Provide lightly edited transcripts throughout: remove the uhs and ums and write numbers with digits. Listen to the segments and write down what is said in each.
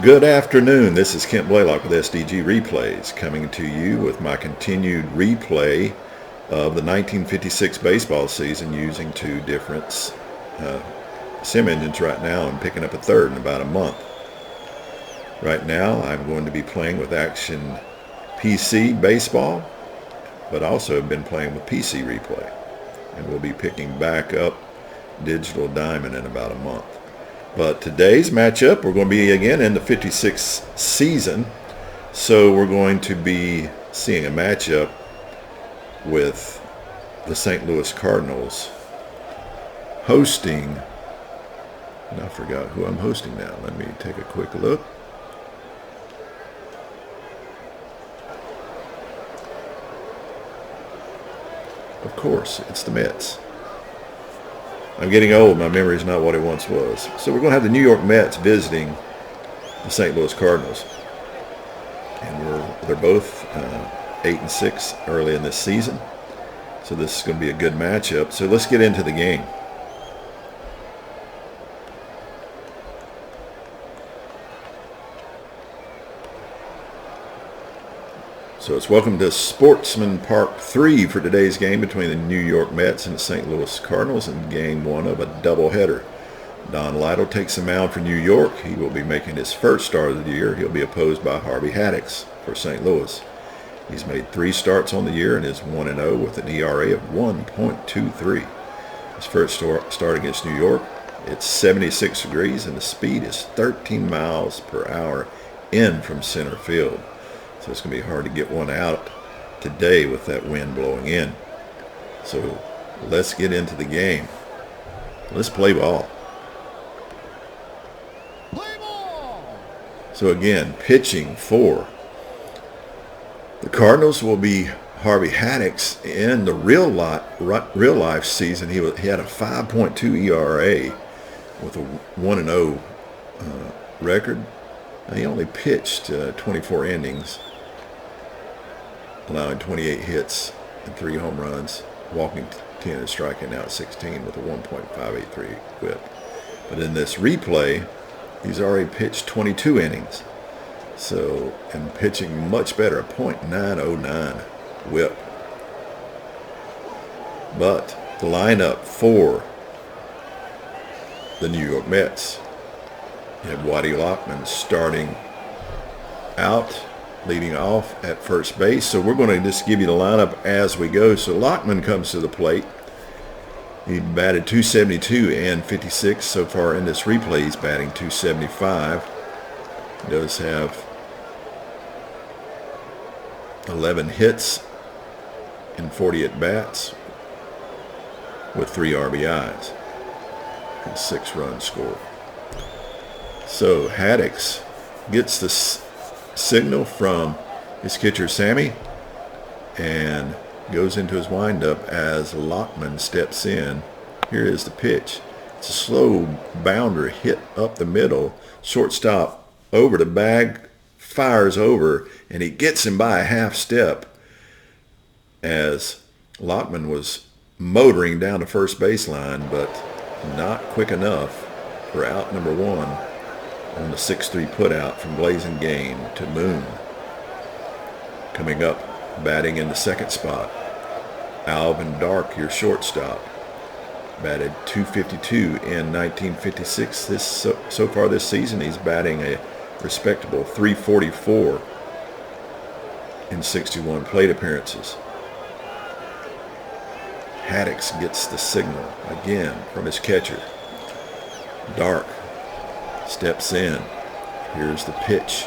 Good afternoon. This is Kent Blaylock with SDG Replays, coming to you with my continued replay of the 1956 baseball season using two different sim engines right now and picking up a third in about a month. Right now I'm going to be playing with Action PC Baseball, but also have been playing with PC Replay. And we'll be picking back up Digital Diamond in about a month. But today's matchup, we're going to be again in the 56th season. So we're going to be seeing a matchup with the St. Louis Cardinals hosting, and I forgot who I'm hosting now. Let me take a quick look. Of course, it's the Mets. I'm getting old. My memory is not what it once was. So we're going to have the New York Mets visiting the St. Louis Cardinals. And they're both 8-6 early in this season. So this is going to be a good matchup. So let's get into the game. So it's welcome to Sportsman Park 3 for today's game between the New York Mets and the St. Louis Cardinals in game one of a doubleheader. Don Lytle takes the mound for New York. He will be making his first start of the year. He'll be opposed by Harvey Haddix for St. Louis. He's made 3 starts on the year and is 1-0 with an ERA of 1.23. His first start against New York, it's 76 degrees and the speed is 13 miles per hour in from center field. So it's going to be hard to get one out today with that wind blowing in. So let's get into the game. Let's play ball. So again, pitching for the Cardinals will be Harvey Haddix. In the real life season, he had a 5.2 ERA with a 1-0 record. He only pitched 24 innings, allowing 28 hits and 3 home runs, walking 10 and striking out 16 with a 1.583 whip. But in this replay, he's already pitched 22 innings. So, and pitching much better, a .909 whip. But the lineup for the New York Mets, you have Waddy Lockman starting out, leading off at first base. So we're going to just give you the lineup as we go. So Lockman comes to the plate. He batted .272 and 56 so far in this replay. He's batting .275. He does have 11 hits in 40 at-bats with 3 RBIs and 6-run score. So Haddix gets the signal from his catcher Sammy and goes into his windup as Lockman steps in. Here is the pitch. It's a slow bounder hit up the middle. Shortstop over the bag, fires over, and he gets him by a half step as Lockman was motoring down the first baseline, but not quick enough for out number 1 on the 6-3 putout from Blazing Game to Moon. Coming up, batting in the second spot, Alvin Dark, your shortstop, batted .252 in 1956. So far this season, he's batting a respectable .344 in 61 plate appearances. Haddix gets the signal again from his catcher. Dark steps in. Here's the pitch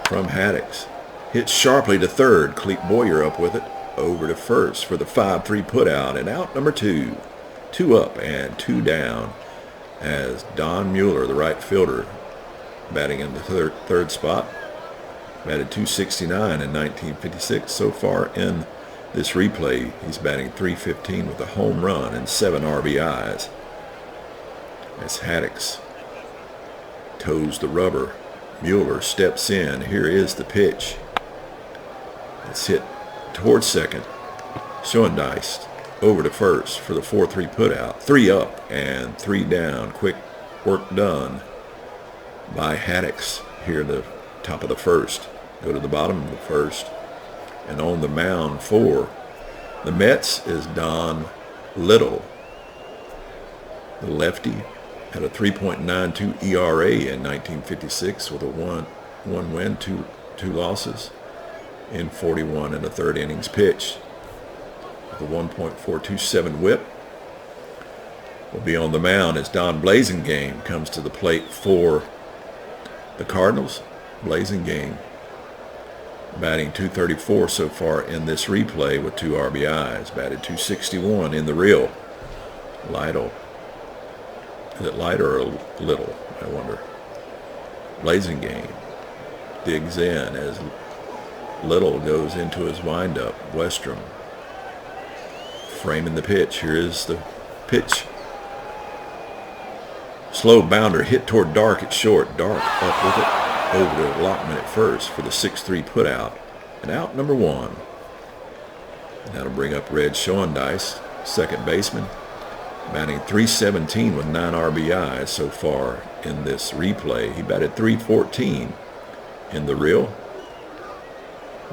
from Haddix. Hits sharply to third. Clete Boyer up with it. Over to first for the 5-3 putout. And out number 2. 2 up and 2 down as Don Mueller, the right fielder, batting in the third spot. Batted .269 in 1956. So far in this replay, he's batting .315 with a home run and 7 RBIs. As Haddix toes the rubber, Mueller steps in. Here is the pitch. It's hit towards second. Schoendeist over to first for the 4-3 putout. 3 up and 3 down. Quick work done by Haddix. here in the top of the first. Go to the bottom of the first. And on the mound for the Mets is Don Little. The lefty had a 3.92 ERA in 1956 with a one win, two losses in 41 and a third innings pitched. The 1.427 whip. Will be on the mound as Don Blasingame comes to the plate for the Cardinals. Blasingame batting .234 so far in this replay with 2 RBIs. Batted .261 in the real. Lytle. Is it Light or Little? I wonder. Blasingame digs in as Little goes into his windup. Westrom framing the pitch. Here is the pitch. Slow bounder hit toward Dark at short. Dark up with it over to Lockman at first for the 6-3 putout. And out number 1. And that'll bring up Red Schoendice, second baseman, batting .317 with 9 RBIs so far in this replay. He batted .314 in the real.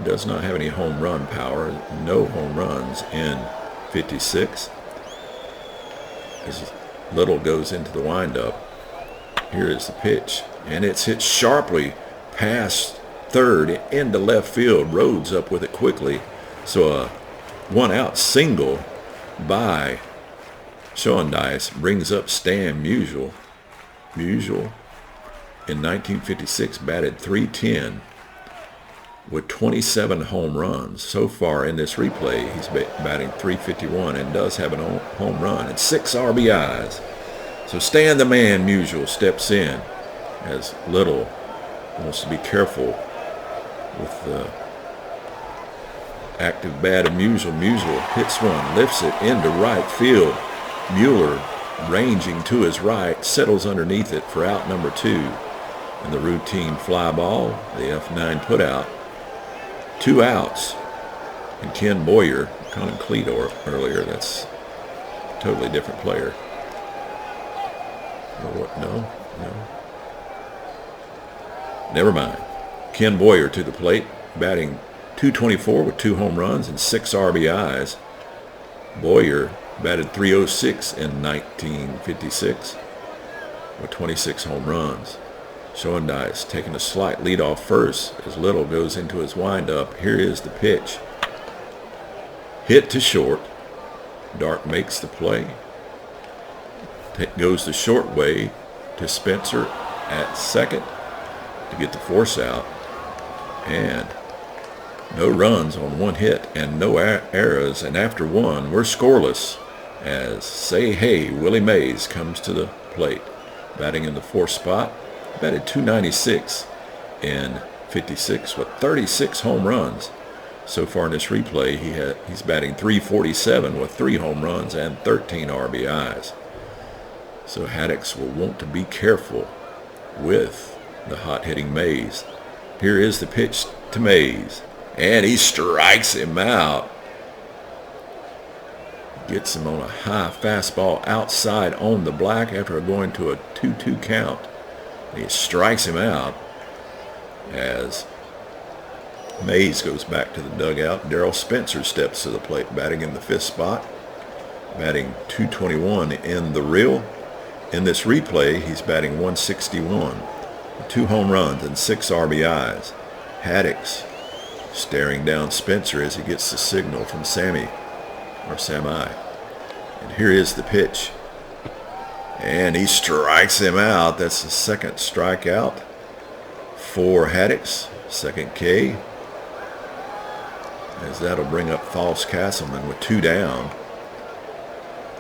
Does not have any home run power. No home runs in 56. As Little goes into the windup. Here is the pitch. And it's hit sharply past third into left field. Rhodes up with it quickly. So a 1-out single by Schoendice brings up Stan Musial. Musial in 1956 batted .310 with 27 home runs. So far in this replay, he's batting .351 and does have a home run and 6 RBIs. So Stan the Man Musial steps in as Little wants to be careful with the active bat of Musial. Musial hits one, lifts it into right field. Mueller, ranging to his right, settles underneath it for out number 2. And the routine fly ball, the F9 putout. 2 outs. And Ken Boyer, Colin Cleator earlier, that's a totally different player. No. Never mind. Ken Boyer to the plate, batting .224 with 2 home runs and 6 RBIs. Boyer batted .306 in 1956 with 26 home runs. Schoendice taking a slight lead off first as Little goes into his windup. Here is the pitch. Hit to short. Dark makes the play. Goes the short way to Spencer at second to get the force out. And no runs on 1 hit and no errors. And after 1, we're scoreless as Say Hey Willie Mays comes to the plate. Batting in the 4th spot. Batted .296 in 56 with 36 home runs. So far in this replay, he's batting .347 with 3 home runs and 13 RBIs. So Haddix will want to be careful with the hot-hitting Mays. Here is the pitch to Mays. And he strikes him out. Gets him on a high fastball outside on the black after going to a 2-2 count. And he strikes him out as Mays goes back to the dugout. Darrell Spencer steps to the plate, batting in the 5th spot. Batting .221 in the real. In this replay, he's batting .161 with 2 home runs and 6 RBIs. Haddix staring down Spencer as he gets the signal from Sami. And here is the pitch. And he strikes him out. That's the 2nd strikeout for Haddix. 2nd K. As that'll bring up False Castleman with 2 down.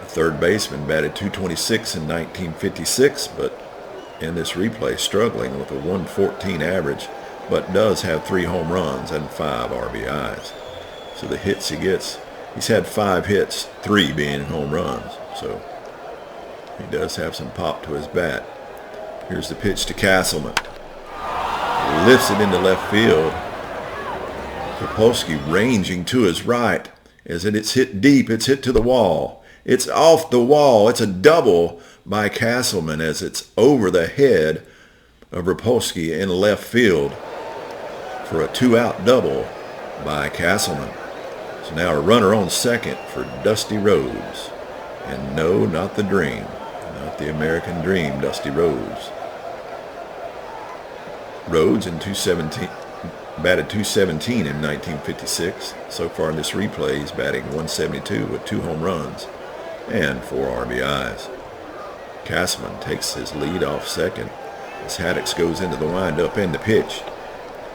The 3rd baseman batted .226 in 1956, but in this replay struggling with a .114 average, but does have 3 home runs and 5 RBIs. So the hits he gets, he's had 5 hits, 3 being home runs. So he does have some pop to his bat. Here's the pitch to Castleman. Lifts it into left field. Kapolsky ranging to his right as it's hit deep. It's hit to the wall. It's off the wall. It's a double by Castleman as it's over the head of Rapolsky in left field for a 2-out double by Castleman. So now a runner on second for Dusty Rhodes. And no, not the dream. Not the American dream, Dusty Rhodes. Rhodes in batted .217 in 1956. So far in this replay, he's batting .172 with 2 home runs and 4 RBIs. Castleman takes his lead off second as Haddix goes into the windup and the pitch.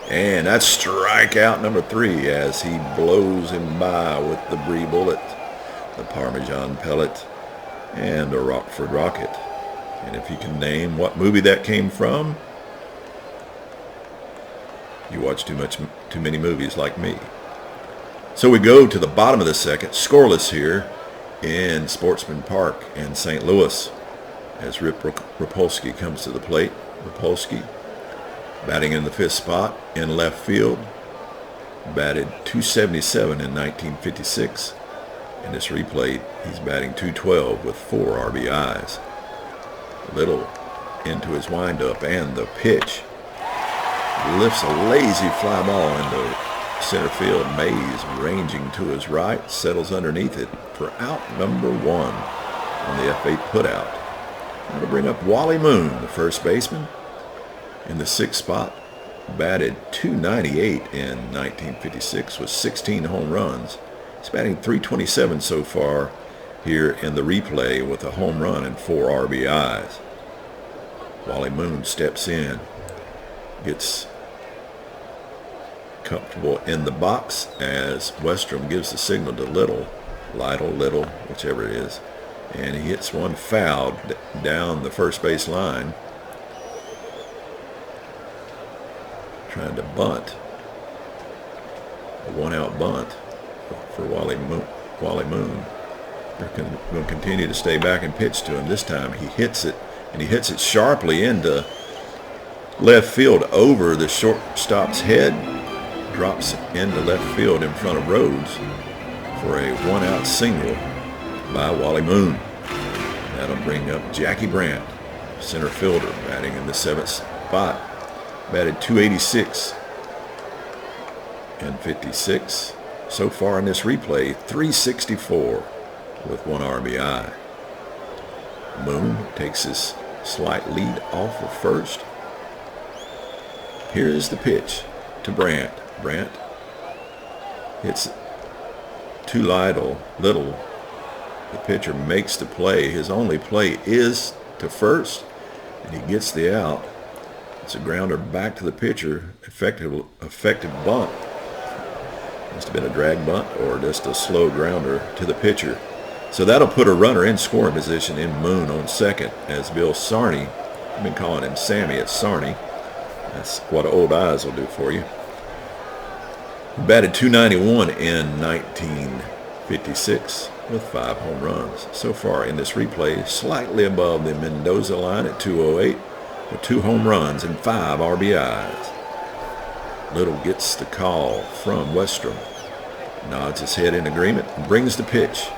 And that's strikeout number 3 as he blows him by with the Brie Bullet, the Parmesan Pellet, and a Rockford Rocket. And if you can name what movie that came from, you watch too many movies like me. So we go to the bottom of the second, scoreless here in Sportsman Park in St. Louis as Rip Rapolsky comes to the plate. Rapolsky batting in the 5th spot in left field, batted .277 in 1956. In this replay, he's batting .212 with 4 RBIs. Little into his windup and the pitch. Lifts a lazy fly ball into center field. Mays ranging to his right, settles underneath it for out number 1 on the F8 putout. That'll bring up Wally Moon, the first baseman, in the 6th spot. Batted .298 in 1956 with 16 home runs. He's batting .327 so far here in the replay with a home run and 4 RBIs. Wally Moon steps in, gets comfortable in the box as Westrom gives the signal to Little, whichever it is, and he hits one foul down the first base line, trying to bunt, a 1-out bunt for Wally Moon. They're going to continue to stay back and pitch to him. This time he hits it, and he hits it sharply into left field over the shortstop's head, drops into left field in front of Rhodes for a 1-out single by Wally Moon. That'll bring up Jackie Brandt, center fielder, batting in the 7th spot. Batted .286 and 56. So far in this replay, .364 with 1 RBI. Moon takes his slight lead off of first. Here's the pitch to Brandt. Brandt hits to Little. The pitcher makes the play. His only play is to first, and he gets the out. It's a grounder back to the pitcher. Effective bunt. Must have been a drag bunt or just a slow grounder to the pitcher. So that'll put a runner in scoring position in Moon on second as Bill Sarney, I've been calling him Sammy, it's Sarney. That's what old eyes will do for you. Batted .291 in 1956 with 5 home runs. So far in this replay, slightly above the Mendoza line at .208 with 2 home runs and 5 RBIs. Little gets the call from Westrom. Nods his head in agreement and brings the pitch.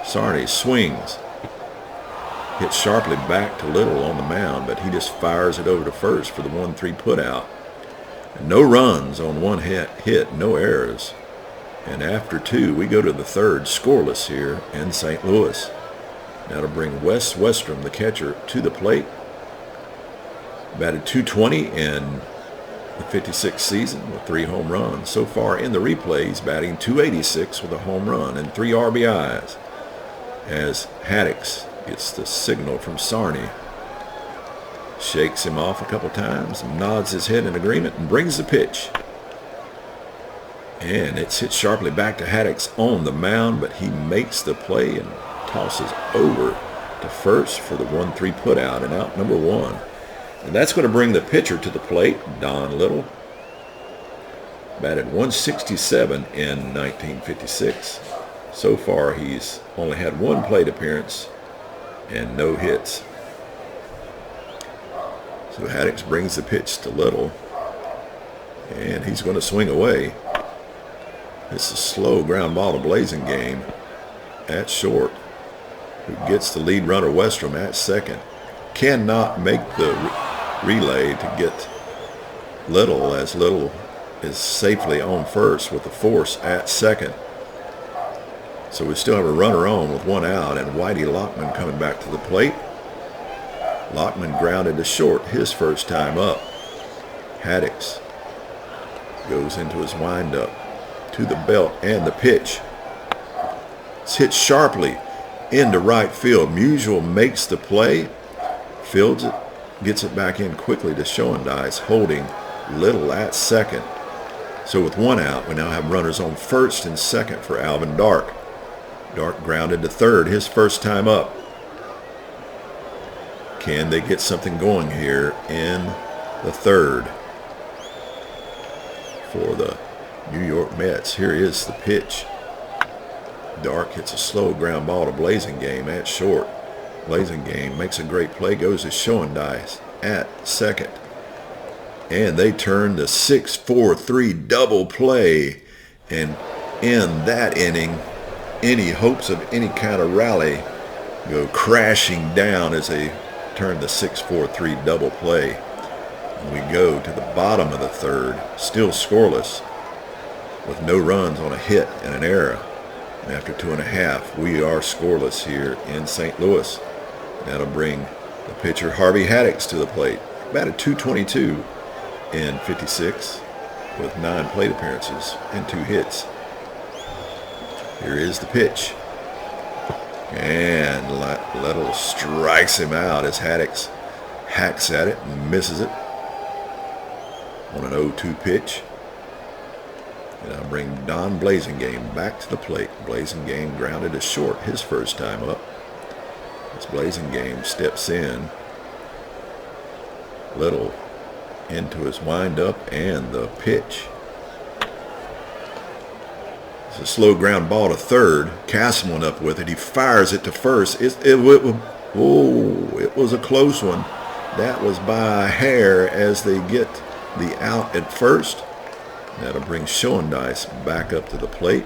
Sarney swings. Hits sharply back to Little on the mound, but he just fires it over to first for the 1-3 putout. No runs on 1 hit, no errors. And after 2, we go to the 3rd, scoreless here in St. Louis. That'll bring Wes Westrom, the catcher, to the plate. Batted .220 in the 56th season with 3 home runs. So far in the replay, he's batting .286 with a home run and 3 RBIs. As Haddix gets the signal from Sarney, shakes him off a couple times, nods his head in agreement, and brings the pitch. And it's hit sharply back to Haddix on the mound, but he makes the play and tosses over to first for the 1-3 putout and out number 1. And that's going to bring the pitcher to the plate, Don Little. Batted .167 in 1956. So far, he's only had 1 plate appearance and no hits. So Haddix brings the pitch to Little, and he's going to swing away. It's a slow ground ball to Blasingame at short, who gets the lead runner Westrom at second. Cannot make the relay to get Little, as Little is safely on first with the force at second. So we still have a runner on with one out, and Whitey Lockman coming back to the plate. Lockman grounded to short his first time up. Haddix goes into his windup to the belt, and the pitch. It's hit sharply into right field. Musial makes the play, fields it, gets it back in quickly to Schoendice, holding Little at second. So with one out, we now have runners on first and second for Alvin Dark. Dark grounded to third his first time up. Can they get something going here in the third for the New York Mets? Here is the pitch. Dark hits a slow ground ball to Blazingame at short. Blazingame makes a great play, goes to Schoendice at second. And they turn the 6-4-3 double play. And in that inning, any hopes of any kind of rally go crashing down as they turn the 6-4-3 double play. And we go to the bottom of the third, still scoreless, with no runs on a hit and an error. And after 2.5, we are scoreless here in St. Louis. That'll bring the pitcher Harvey Haddix to the plate. Batted .222 in 56 with 9 plate appearances and 2 hits. Here is the pitch. And Little strikes him out as Haddix hacks at it and misses it on an 0-2 pitch. And I'll bring Don Blazingame back to the plate. Blazingame grounded to short his first time up. As Blazingame steps in, Little into his windup, and the pitch. It's a slow ground ball to third. Castleman up with it. He fires it to first. It was a close one. That was by a hair as they get the out at first. That'll bring Schoendice back up to the plate.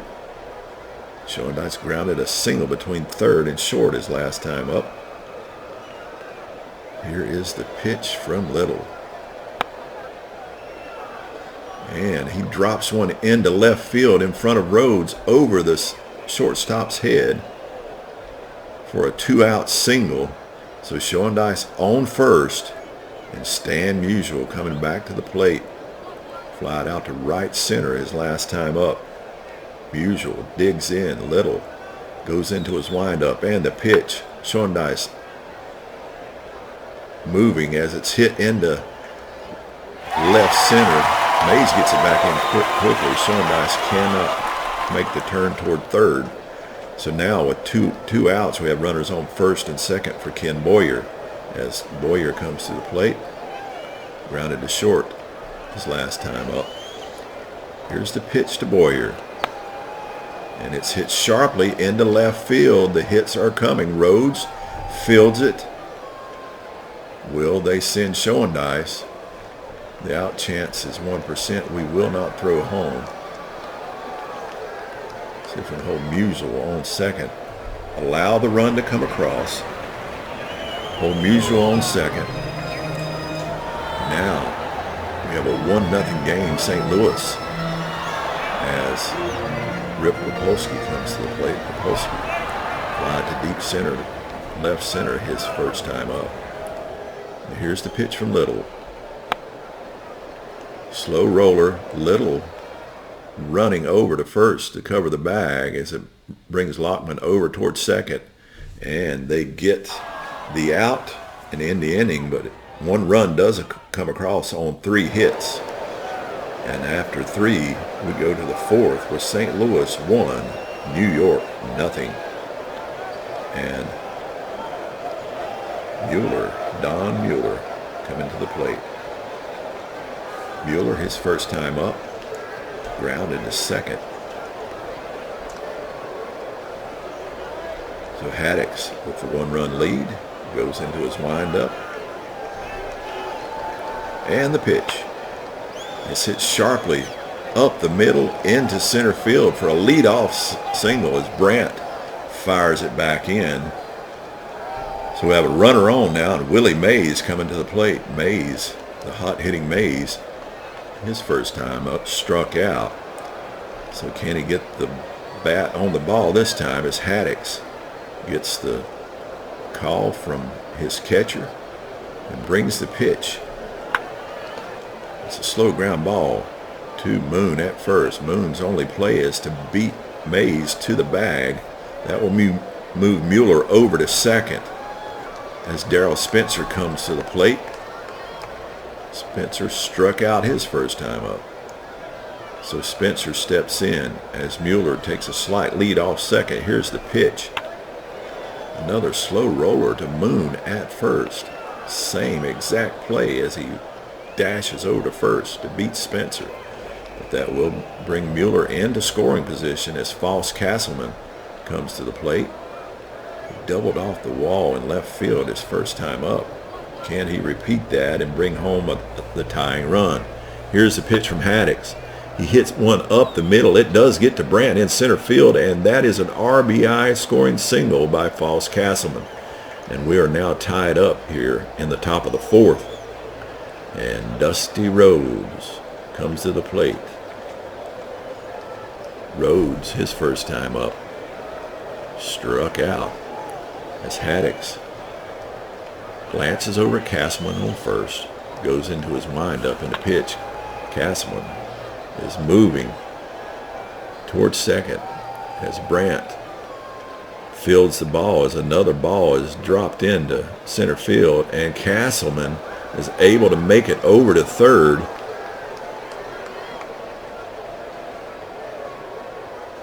Schoendice grounded a single between third and short his last time up. Here is the pitch from Little. And he drops one into left field in front of Rhodes over the shortstop's head for a 2-out single. So Schoendice on first, and Stan Musial coming back to the plate. Flied out to right center his last time up. Musial digs in. Little goes into his windup, and the pitch. Schoendice moving as it's hit into left center. Mays gets it back in quickly. Schoendice cannot make the turn toward third. So now with two outs, we have runners on first and second for Ken Boyer as Boyer comes to the plate. Grounded to short his last time up. Here's the pitch to Boyer. And it's hit sharply into left field. The hits are coming. Rhodes fields it. Will they send Schoendice? The out chance is 1%. We will not throw home. See if we can hold Musial on second. Allow the run to come across. Hold Musial on second. Now we have a 1-0 game, St. Louis, as Rip Rapolsky comes to the plate. Rapolsky fly to deep center, left center his first time up. And here's the pitch from Little. Slow roller. Little running over to first to cover the bag as it brings Lockman over towards second. And they get the out and end the inning, but one run does come across on 3 hits. And after 3, we go to the 4th with St. Louis 1, New York 0. And Don Mueller coming to the plate. Mueller, his first time up, grounded to second. So Haddix with the 1-run lead goes into his windup. And the pitch. It's hit sharply up the middle into center field for a leadoff single as Brandt fires it back in. So we have a runner on now, and Willie Mays coming to the plate. Mays, the hot-hitting Mays, his first time up, struck out. So can he get the bat on the ball this time as Haddix gets the call from his catcher and brings the pitch. It's a slow ground ball to Moon at first. Moon's only play is to beat Mays to the bag. That will move Mueller over to second as Darrell Spencer comes to the plate. Spencer struck out his first time up. So Spencer steps in as Mueller takes a slight lead off second. Here's the pitch. Another slow roller to Moon at first. Same exact play as he dashes over to first to beat Spencer. But that will bring Mueller into scoring position as Foss Castleman comes to the plate. He doubled off the wall in left field his first time up. Can he repeat that and bring home the tying run? Here's the pitch from Haddix. He hits one up the middle. It does get to Brandt in center field, and that is an RBI scoring single by Foss Castleman. And we are now tied up here in the top of the fourth. And Dusty Rhodes comes to the plate. Rhodes, his first time up, struck out as Haddix glances over at Castleman on first, goes into his windup in the pitch. Castleman is moving towards second as Brandt fields the ball as another ball is dropped into center field, and Castleman is able to make it over to third.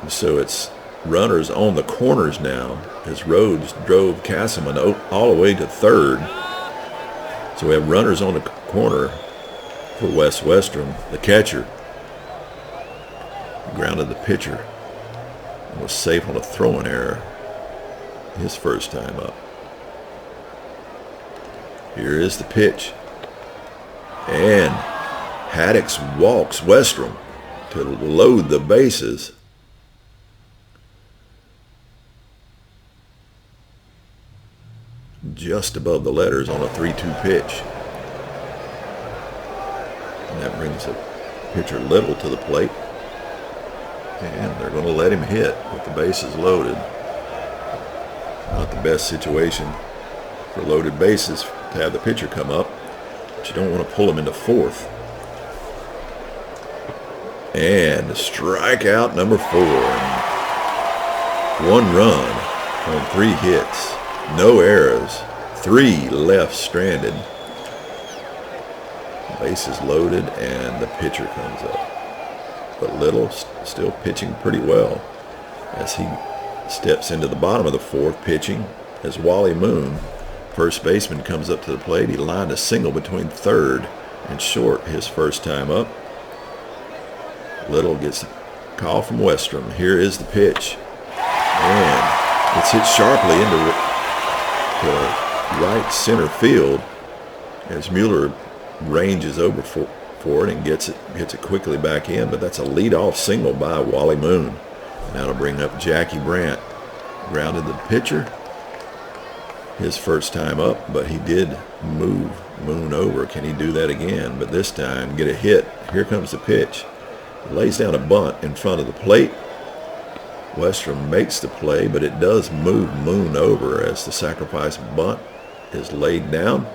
So it's runners on the corners now as Rhodes drove Castleman all the way to third. So we have runners on the corner for Wes Westrom. The catcher grounded the pitcher and was safe on a throwing error his first time up. Here is the pitch. And Haddix walks Westrom to load the bases. Just above the letters on a 3-2 pitch. And that brings the pitcher Little to the plate. And they're going to let him hit with the bases loaded. Not the best situation for loaded bases to have the pitcher come up, but you don't want to pull him into fourth. And strikeout number 4. And 1 run on 3 hits. No errors. 3 left stranded. Bases loaded, and the pitcher comes up. But Little still pitching pretty well as he steps into the bottom of the fourth pitching as Wally Moon, first baseman, comes up to the plate. He lined a single between third and short his first time up. Little gets a call from Westrom. Here is the pitch. And it's hit sharply into right center field as Mueller ranges over for it and gets it quickly back in. But that's a leadoff single by Wally Moon. And that'll bring up Jackie Brandt. Grounded the pitcher his first time up, but he did move Moon over. Can he do that again? But this time get a hit. Here comes the pitch. He lays down a bunt in front of the plate. Westrom makes the play, but it does move Moon over as the sacrifice bunt is laid down.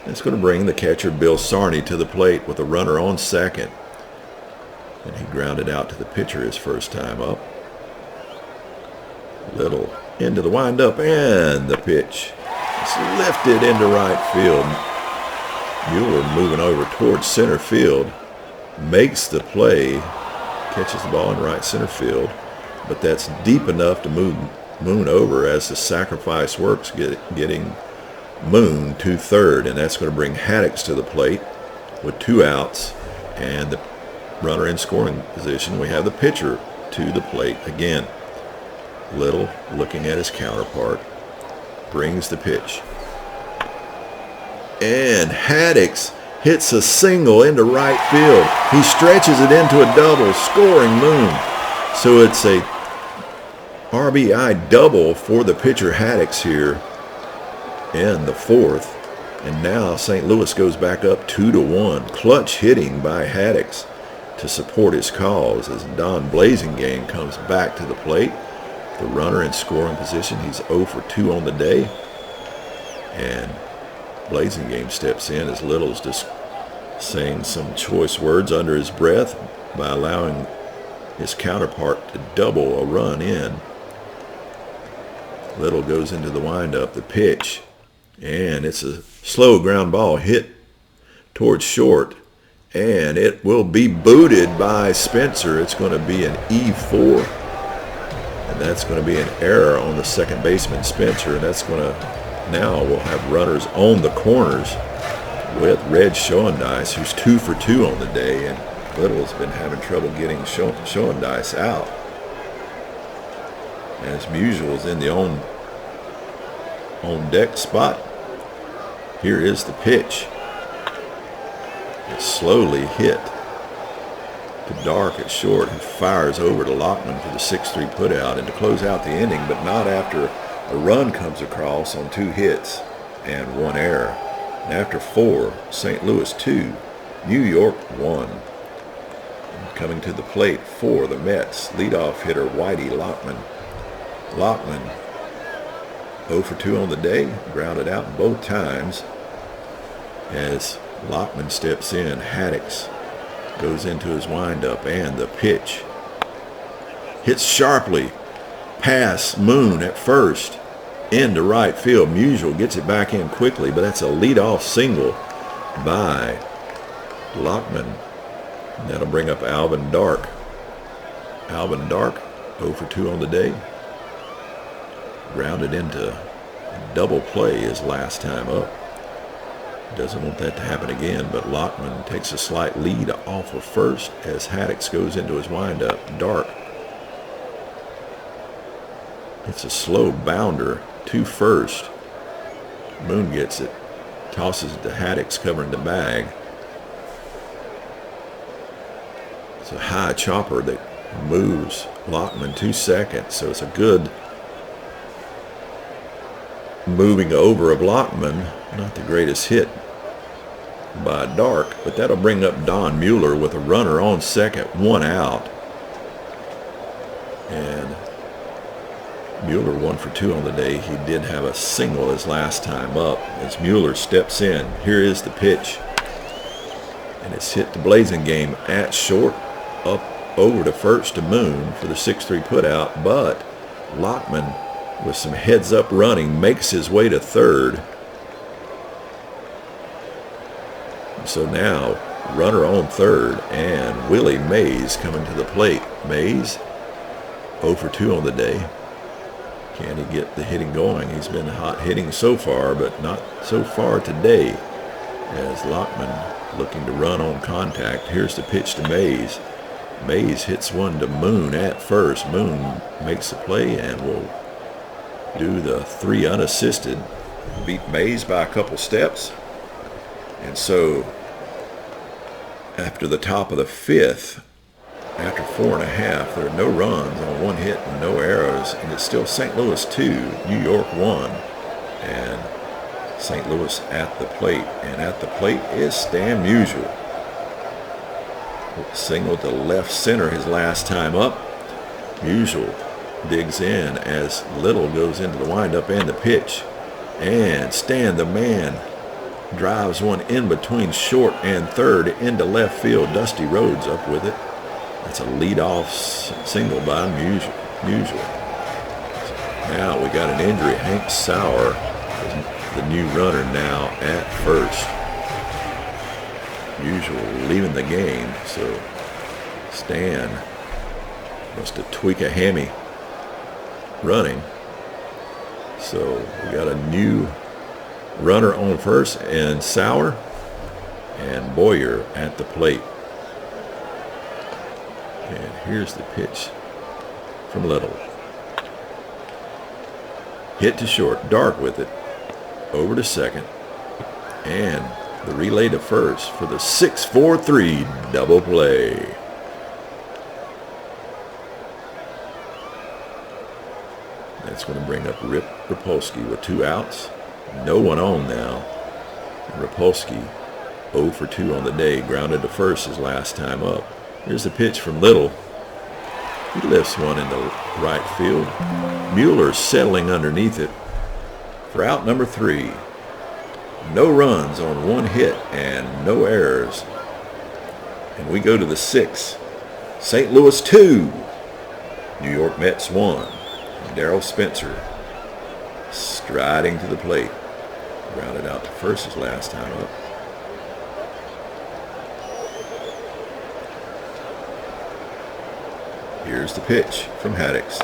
It's going to bring the catcher Bill Sarney to the plate with a runner on second. And he grounded out to the pitcher his first time up. Little into the windup, and the pitch. It's lifted into right field. Mueller moving over towards center field. Makes the play. Catches the ball in right center field. But that's deep enough to move Moon over as the sacrifice works, getting Moon to third. And that's going to bring Haddix to the plate with 2 outs. And the runner in scoring position. We have the pitcher to the plate again. Little, looking at his counterpart, brings the pitch. And Haddix hits a single into right field. He stretches it into a double, scoring Moon. So it's a RBI double for the pitcher Haddix here in the fourth. And now St. Louis goes back up 2-1. Clutch hitting by Haddix to support his cause as Don Blasingame comes back to the plate. The runner in scoring position. He's 0 for 2 on the day. And Blasingame steps in as Little's just saying some choice words under his breath by allowing his counterpart to double a run in. Little goes into the windup, the pitch, and it's a slow ground ball hit towards short, and it will be booted by Spencer. It's going to be an E4, and that's going to be an error on the second baseman, Spencer, and that's going to, now we'll have runners on the corners with Red Schoendice, who's 2 for 2 on the day, and Little's been having trouble getting Schoendice out. As Musial is in the on deck spot. Here is the pitch. It's slowly hit to Dark at short, who fires over to Lockman for the 6-3 putout and to close out the inning, but not after a run comes across on 2 hits and 1 error. And after 4, St. Louis 2, New York 1. And coming to the plate for the Mets, leadoff hitter Whitey Lockman. Lockman 0 for 2 on the day, grounded out both times. As Lockman steps in, Haddix goes into his windup, and the pitch hits sharply past Moon at first into right field. Musial gets it back in quickly, but that's a leadoff single by Lockman. And that'll bring up Alvin Dark. Alvin Dark 0 for 2 on the day. Grounded into double play his last time up. Doesn't want that to happen again, but Lockman takes a slight lead off of first as Haddix goes into his windup. Dark. It's a slow bounder to first. Moon gets it. Tosses it to Haddix covering the bag. It's a high chopper that moves Lockman to second, so it's a good moving over of Lockman. Not the greatest hit by Dark, but that'll bring up Don Mueller with a runner on second, 1 out. And Mueller 1 for 2 on the day. He did have a single his last time up as Mueller steps in. Here is the pitch. And it's hit to Blasingame at short, up over to first to Moon for the 6-3 putout, but Lockman, with some heads-up running, makes his way to third. So now, runner on third, and Willie Mays coming to the plate. Mays, 0 for 2 on the day. Can he get the hitting going? He's been hot hitting so far, but not so far today. As Lockman looking to run on contact. Here's the pitch to Mays. Mays hits one to Moon at first. Moon makes the play and will do the 3 unassisted. Beat Mays by a couple steps. And so, after the top of the 5th, after 4.5, there are no runs on 1 hit and no errors, and it's still St. Louis 2, New York 1, and St. Louis at the plate. And at the plate is Stan Musial. Single to left center his last time up. Musial digs in as Little goes into the windup and the pitch. And Stan, the man, drives one in between short and third into left field. Dusty Rhodes up with it. That's a leadoff single by Musial. Now we got an injury. Hank Sauer is the new runner now at first. Musial leaving the game, so Stan must have tweaked a hammy running. So we got a new runner on first, and Sauer and Boyer at the plate. And here's the pitch from Little. Hit to short, Dark with it, over to second, and the relay to first for the 6-4-3 double play. That's going to bring up Rip Rapolsky with 2 outs. No one on now. Rapolsky 0 for 2 on the day, grounded to first his last time up. Here's the pitch from Little. He lifts one into right field. Mueller's settling underneath it for out number 3. No runs on 1 hit and no errors. And we go to the 6th. St. Louis 2. New York Mets 1. Darryl Spencer striding to the plate. Grounded out to first his last time up. Here's the pitch from Haddix.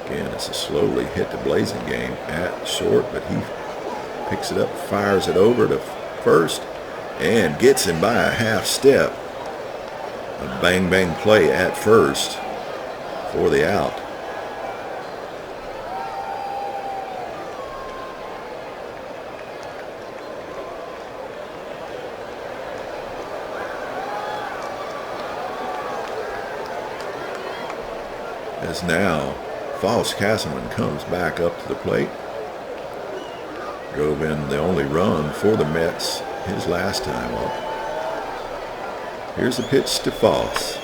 Again, it's a slowly hit to Blazing game at short, but he picks it up, fires it over to first, and gets him by a half step. A bang-bang play at first for the out. As now, Foss Castleman comes back up to the plate. Drove in the only run for the Mets his last time up. Here's the pitch to Foss.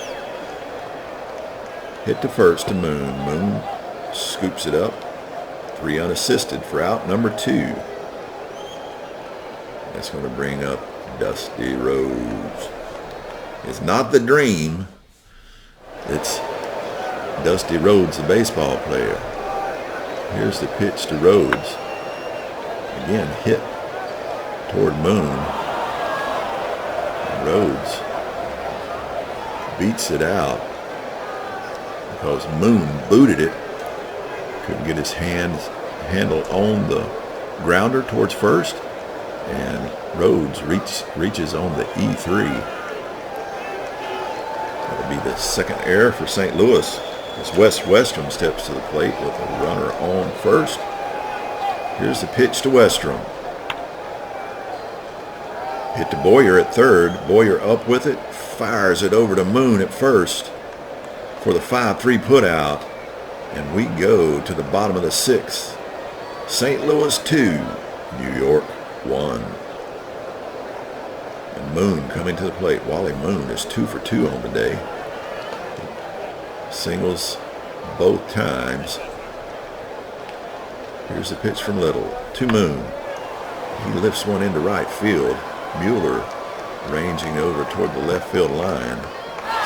Hit to first to Moon. Moon scoops it up. 3 unassisted for out number 2. That's going to bring up Dusty Rhodes. It's not the Dream. It's Dusty Rhodes, the baseball player. Here's the pitch to Rhodes. Again, hit toward Moon. And Rhodes beats it out because Moon booted it. Couldn't get his handle on the grounder towards first. And Rhodes reaches on the E3. That'll be the second error for St. Louis. As Wes Westrom steps to the plate with a runner on first. Here's the pitch to Westrom. Hit to Boyer at third. Boyer up with it. Fires it over to Moon at first for the 5-3 putout. And we go to the bottom of the 6th. St. Louis 2. New York 1. And Moon coming to the plate. Wally Moon is 2 for 2 on the day. Singles both times. Here's the pitch from Little to Moon. He lifts one into right field. Mueller ranging over toward the left field line.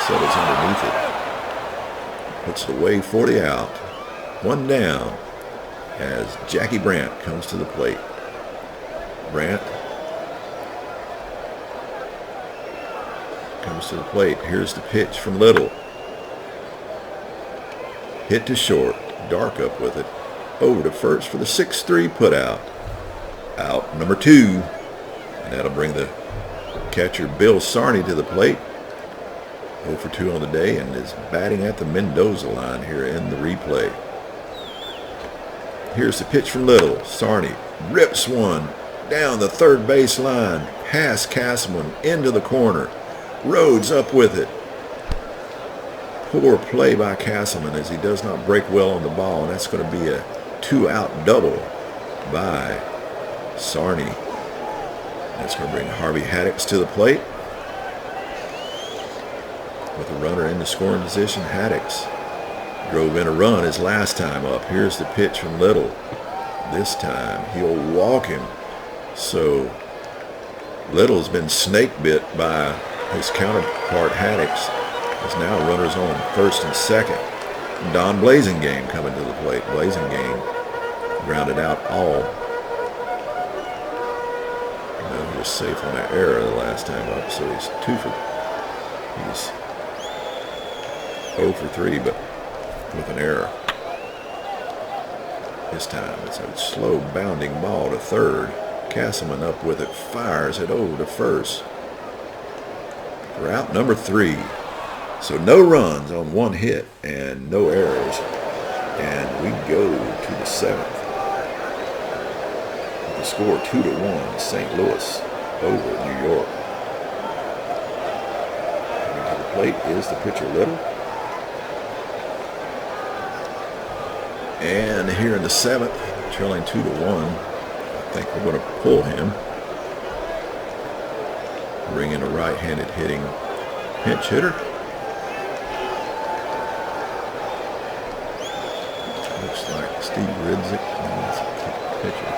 Settles underneath it. Puts it away for the out. 1 down as Jackie Brandt comes to the plate. Brandt comes to the plate. Here's the pitch from Little. Hit to short. Dark up with it. Over to first for the 6-3 putout. Out number 2. And that'll bring the catcher Bill Sarney to the plate. 0 for 2 on the day and is batting at the Mendoza line here in the replay. Here's the pitch from Little. Sarney rips one down the third base line. Past Castleman into the corner. Rhodes up with it. Poor play by Castleman as he does not break well on the ball, and that's going to be a 2-out double by Sarney. That's going to bring Harvey Haddix to the plate. With a runner in the scoring position, Haddix drove in a run his last time up. Here's the pitch from Little. This time he'll walk him. So Little's been snake bit by his counterpart Haddix. There's now runners on first and second. Don Blazingame coming to the plate. Blazingame grounded out all. He was safe on an error the last time up, so he's 0 for 3, but with an error. This time it's a slow bounding ball to third. Castleman up with it, fires it over to first. Route number 3. So no runs on 1 hit and no errors. And we go to the 7th. The score 2-1, St. Louis over New York. Coming to the plate is the pitcher Little. And here in the 7th, trailing 2-1, think we're going to pull him. Bring in a right-handed hitting pinch hitter. Looks like Steve Ridzik. That's a pitcher.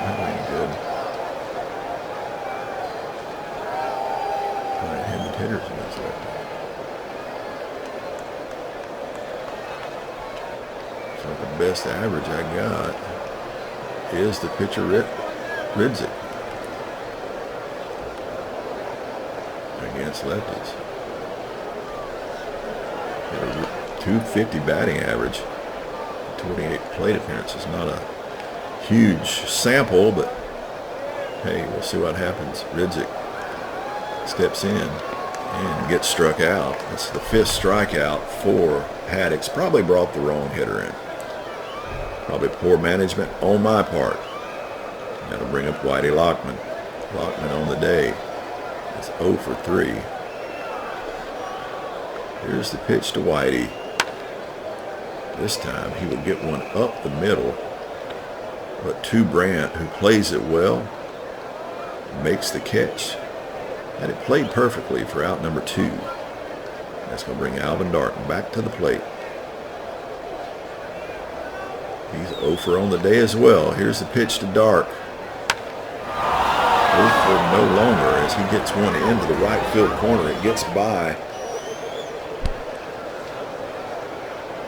Not any good. Right-handed hitters against lefty. So the best average I got is the pitcher Ridzik against lefties. Got a 250 batting average, 28 plate appearances. Not a huge sample, but hey, we'll see what happens. Ridzik steps in and gets struck out. It's the 5th strikeout for Haddix. Probably brought the wrong hitter in. Probably poor management on my part. Got to bring up Whitey Lockman. Lockman on the day is 0 for 3. Here's the pitch to Whitey. This time he will get one up the middle, but to Brandt, who plays it well, makes the catch. And it played perfectly for out number 2. That's going to bring Alvin Dark back to the plate. He's 0 for on the day as well. Here's the pitch to Dark. 0 for no longer as he gets one into the right field corner. It gets by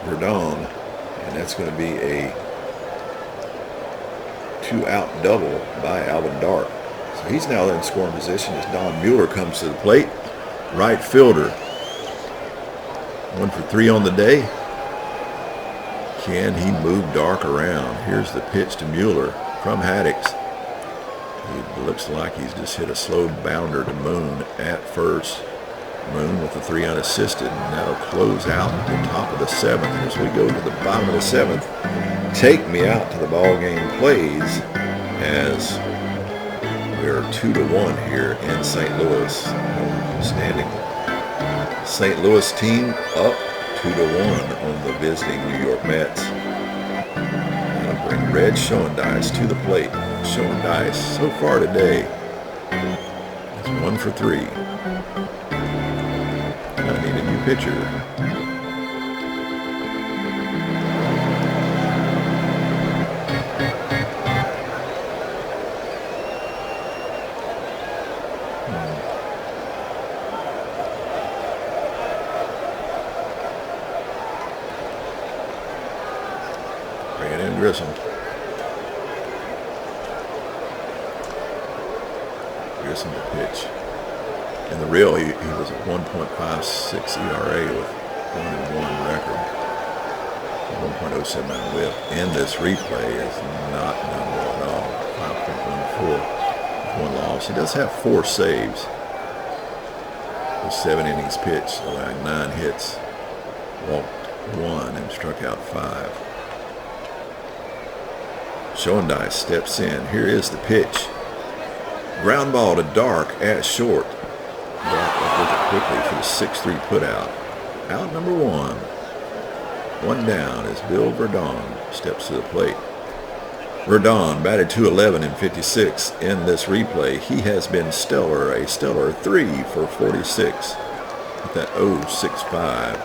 Verdon, and that's going to be a 2-out double by Alvin Dark. So he's now in scoring position as Don Mueller comes to the plate. Right fielder. 1 for 3 on the day. Can he move Dark around? Here's the pitch to Mueller from Haddix. It looks like he's just hit a slow bounder to Moon at first. Moon with the 3 unassisted, and that'll close out the top of the 7th. As we go to the bottom of the 7th, Take Me Out to the ball game plays as we're 2-1 here in St. Louis. Standing St. Louis team up 2-1 on the visiting New York Mets. Gonna bring Red Schoendice to the plate. Schoendice so far today is 1 for 3. I need a new pitcher. Bringing in Grissom. Grissom to pitch. In the real, he was at 1.56 ERA with 1-1 record. 1.079 whip. In this replay is not done well at all. 5.14 with 1 loss. He does have 4 saves. With 7 innings pitched, allowing 9 hits. Walked 1 and struck out 5. Schoendice steps in. Here is the pitch. Ground ball to Dark at short. Dark with it quickly for the 6-3 putout. Out number 1. 1 down as Bill Verdon steps to the plate. Verdon batted .211 in 56 in this replay. He has been stellar, a stellar 3 for 46 with that .065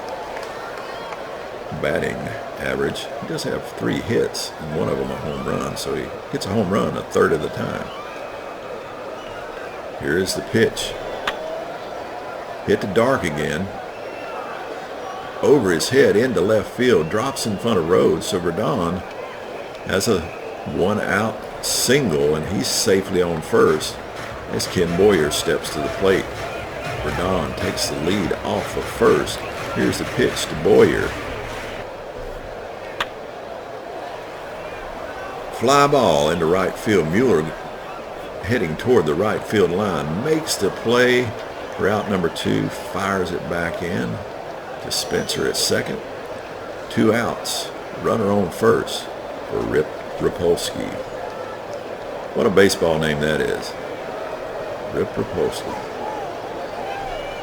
batting average. He does have 3 hits and 1 of them a home run, so he gets a home run a third of the time. Here is the pitch. Hit to Dark again. Over his head into left field. Drops in front of Rhodes. So Verdon has a 1-out single, and he's safely on first as Ken Boyer steps to the plate. Verdon takes the lead off of first. Here's the pitch to Boyer. Fly ball into right field. Mueller heading toward the right field line. Makes the play. Route number 2. Fires it back in to Spencer at second. 2 outs. Runner on first for Rip Rapolsky. What a baseball name that is. Rip Rapolsky.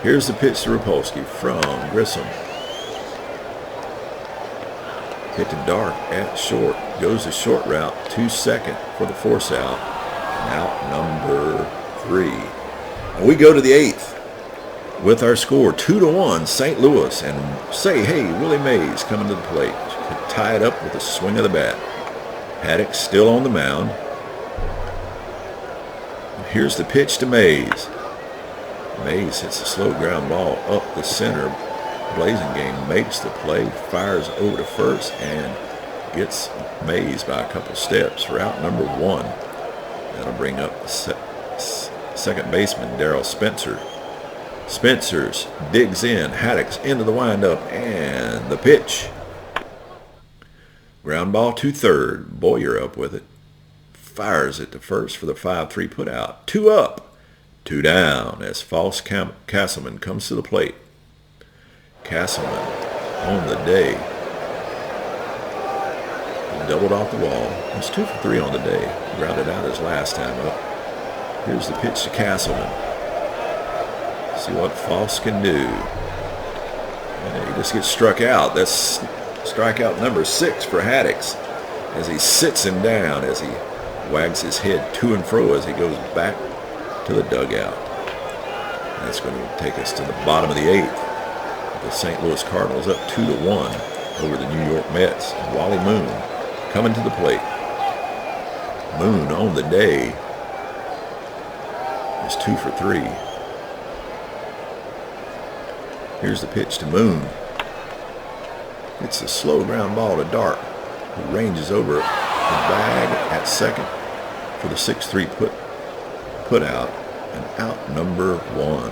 Here's the pitch to Rapolsky from Grissom. Hit to dark at short. Goes the short route to second for the force out. Out number 3. And we go to the 8th with our score 2-1 St. Louis. And say, hey, Willie Mays coming to the plate. Tie it up with a swing of the bat. Haddock still on the mound. Here's the pitch to Mays. Mays hits a slow ground ball up the center. Blasingame makes the play, fires over to first, and gets Mays by a couple steps for out number 1. That'll bring up the second baseman, Darrell Spencer. Spencer's digs in. Haddock's into the windup, and the pitch. Ground ball to third. Boyer up with it. Fires it to first for the 5-3 put out. 2 up, 2 down as False Castleman comes to the plate. Castleman on the day. He doubled off the wall. He's 2 for 3 on the day. Grounded out his last time up. Here's the pitch to Castleman. See what False can do. And he just gets struck out. That's strikeout number 6 for Haddock as he sits him down, as he wags his head to and fro as he goes back to the dugout. And that's going to take us to the bottom of the 8th. The St. Louis Cardinals up 2-1 over the New York Mets. And Wally Moon coming to the plate. Moon on the day is 2 for 3. Here's the pitch to Moon. It's a slow ground ball to Dark, who ranges over the bag at second for the 6-3 put out, and out number 1.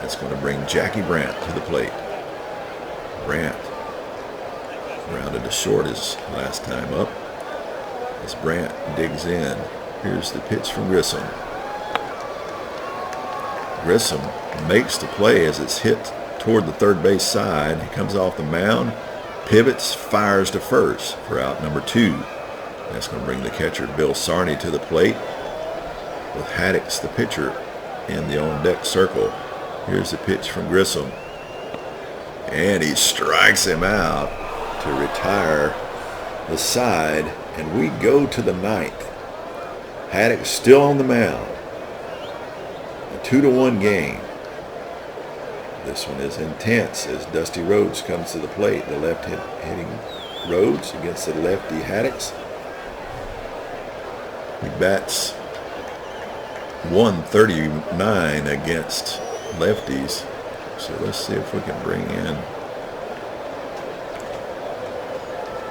That's going to bring Jackie Brandt to the plate. Brandt grounded to short his last time up. As Brandt digs in, here's the pitch from Grissom. Grissom makes the play as it's hit toward the third base side. He comes off the mound, pivots, fires to first for out number 2. That's going to bring the catcher Bill Sarney to the plate with Haddock, the pitcher, in the on-deck circle. Here's the pitch from Grissom, and he strikes him out to retire the side, and we go to the 9th. Haddock still on the mound. A 2-1 game. This one is intense as Dusty Rhodes comes to the plate. The left hitting Rhodes against the lefty Haddock. He bats 139 against lefties. So let's see if we can bring in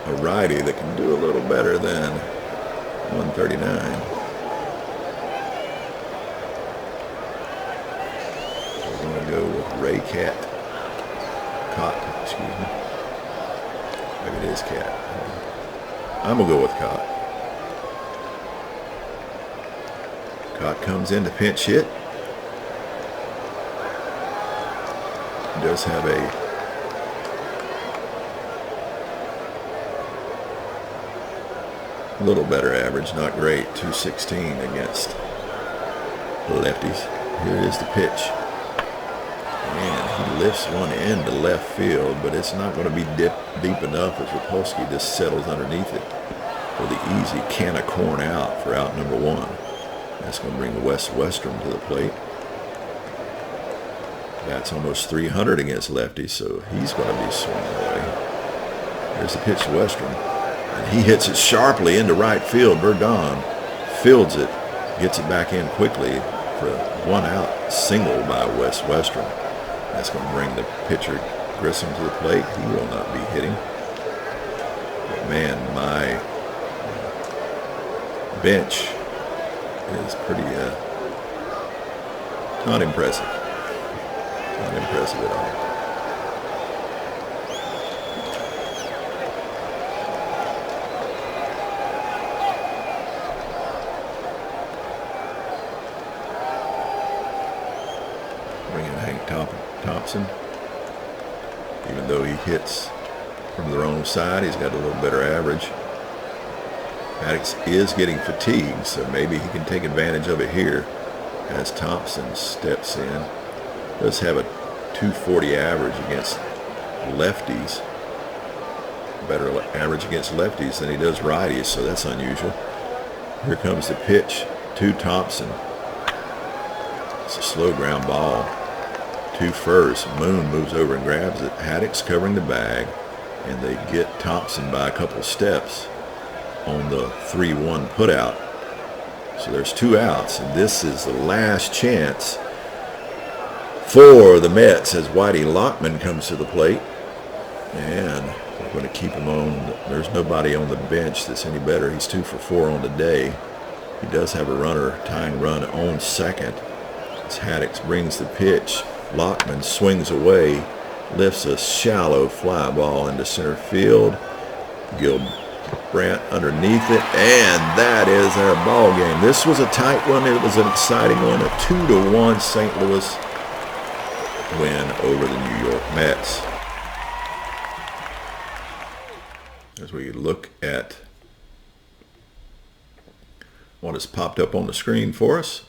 a righty that can do a little better than 139. We're going to go with Ray Cott, excuse me. Maybe it is Cat. I'm going to go with Cott. Cott comes in to pinch hit. He does have a little better average, not great. 216 against the lefties. Here is the pitch. And he lifts one into left field, but it's not going to be deep enough as Rapolsky just settles underneath it for the easy can of corn out for out number 1. That's going to bring Wes Westrom to the plate. That's almost 300 against lefties, so he's going to be swinging away. Here's the pitch to Westrom. And he hits it sharply into right field. Verdon fields it, gets it back in quickly for a 1-out single by Wes Westrom. That's going to bring the pitcher Grissom to the plate. He will not be hitting. But man, my bench is pretty not impressive. Not impressive at all. Thompson, even though he hits from the wrong side, he's got a little better average. Haddock is getting fatigued, so maybe he can take advantage of it here as Thompson steps in. Does have a 240 average against lefties. better average against lefties than he does righties, so that's unusual. Here comes the pitch to Thompson. It's a slow ground ball to first. Moon moves over and grabs it. Haddock's covering the bag, and they get Thompson by a couple steps on the 3-1 putout. So there's 2 outs, and this is the last chance for the Mets as Whitey Lockman comes to the plate. And we're going to keep him on. There's nobody on the bench that's any better. He's 2 for 4 on the day. He does have a runner, tying run on second. As Haddock brings the pitch, Lockman swings away, lifts a shallow fly ball into center field. Gilbrandt underneath it, and that is our ball game. This was a tight one. It was an exciting one. A 2-1 St. Louis win over the New York Mets. As we look at what has popped up on the screen for us.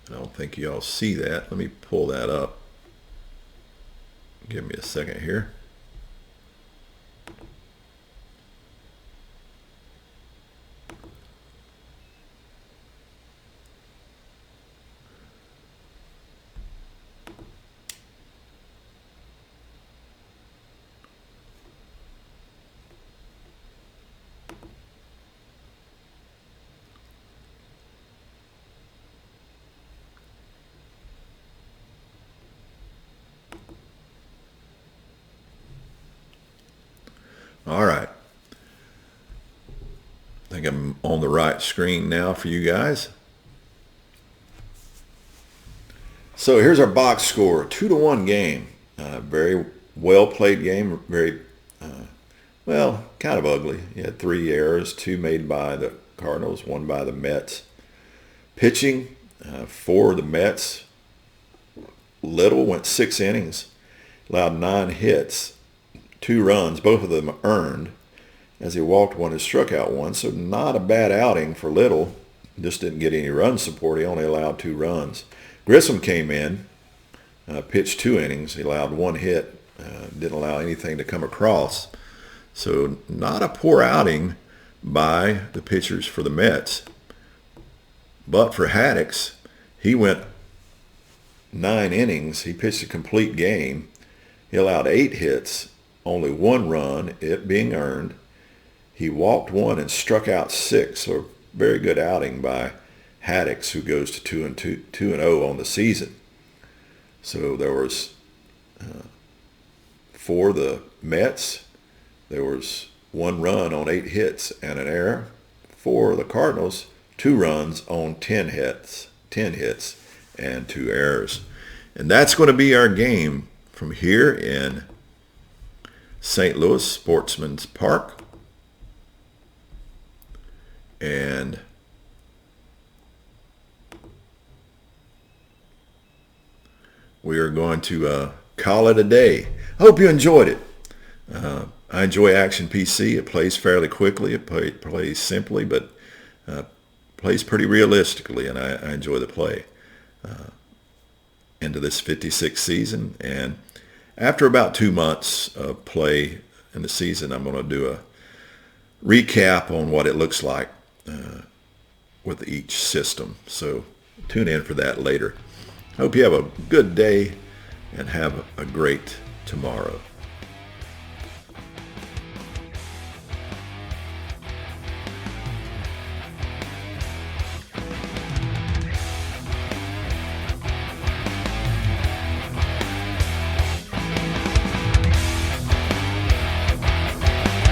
I don't think y'all see that. Let me pull that up. Give me a second here. All right. I think I'm on the right screen now for you guys. So here's our box score. 2-1 game. Very well played game. Very, well, kind of ugly. You had 3 errors, 2 made by the Cardinals, 1 by the Mets. Pitching for the Mets. Little went 6 innings, allowed 9 hits. 2 runs, both of them earned, as he walked 1 and struck out 1. So not a bad outing for Little. Just didn't get any run support. He only allowed 2 runs. Grissom came in, pitched 2 innings. He allowed 1 hit. Didn't allow anything to come across. So not a poor outing by the pitchers for the Mets. But for Haddock, he went 9 innings. He pitched a complete game. He allowed 8 hits. Only 1 run, it being earned. He walked 1 and struck out 6. So very good outing by Haddock, who goes to 2-0 on the season. So there was for the Mets, there was 1 run on 8 hits and an error. For the Cardinals, 2 runs on 10 hits and 2 errors. And that's going to be our game from here in St. Louis Sportsman's Park. And we are going to call it a day. I hope you enjoyed it. I enjoy Action PC. It plays fairly quickly. It plays simply, but plays pretty realistically, and I enjoy the play into this 56th season. And after about 2 months of play in the season, I'm going to do a recap on what it looks like with each system. So tune in for that later. I hope you have a good day and have a great tomorrow.